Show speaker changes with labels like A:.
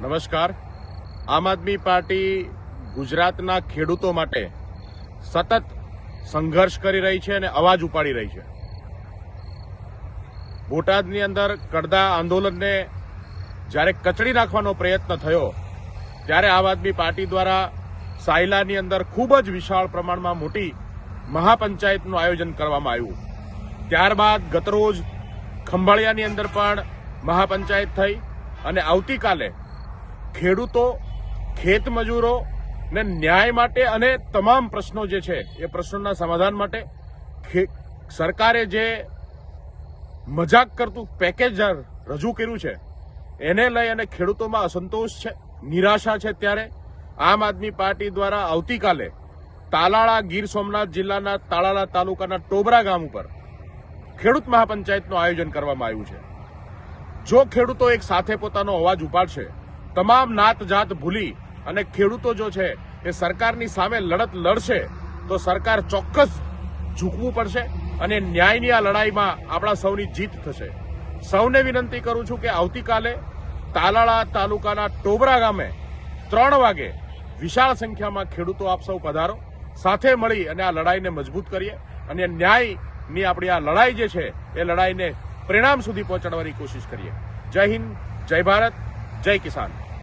A: નમસ્કાર। આમ આદમી પાર્ટી ગુજરાતના ખેડૂતો માટે સતત સંઘર્ષ કરી રહી છે અને અવાજ ઉપાડી રહી છે। બોટાદની અંદર કડદા આંદોલનને જ્યારે કચડી નાખવાનો પ્રયત્ન થયો ત્યારે આમ આદમી પાર્ટી દ્વારા સાયલાની અંદર ખૂબ જ વિશાળ પ્રમાણમાં મોટી મહાપંચાયતનું આયોજન કરવામાં આવ્યું। ત્યારબાદ ગતરોજ ખંભાળિયાની અંદર પણ મહાપંચાયત થઈ અને આવતીકાલે ખેડૂતો, ખેત મજૂરો ને ન્યાય માટે અને તમામ પ્રશ્નો જે છે એ પ્રશ્નોના સમાધાન માટે સરકારે જે મજાક કરતું પેકેજ રજૂ કર્યું છે એને લઈ અને ખેડૂતોમાં અસંતોષ છે, નિરાશા છે। ત્યારે આમ આદમી પાર્ટી દ્વારા આવતીકાલે તાલાળા, ગીર સોમનાથ જિલ્લાના તાલાળા તાલુકાના ટોબરા ગામ ઉપર ખેડૂત મહાપંચાયતનું આયોજન કરવામાં આવ્યું છે। જો ખેડૂતો એક સાથે પોતાનો અવાજ ઉપાડશે, તમામ નાત જાત ભૂલી અને ખેડૂતો જો છે એ સરકારની સામે લડત લડશે તો સરકાર ચોક્કસ ઝૂકવું પડશે અને ન્યાયની આ લડાઈમાં આપણા સૌની જીત થશે। સૌને વિનંતી કરું છું કે આવતીકાલે તાલાળા તાલુકાના ટોબરા ગામે 3 વાગે વિશાળ સંખ્યામાં ખેડૂતો આપ સૌ પધારો, સાથે મળી અને આ લડાઈને મજબૂત કરીએ અને ન્યાયની આપણી આ લડાઈ જે છે એ લડાઈને પરિણામ સુધી પહોંચાડવાની કોશિશ કરીએ। જય હિન્દ, જય ભારત, જય કિસાન।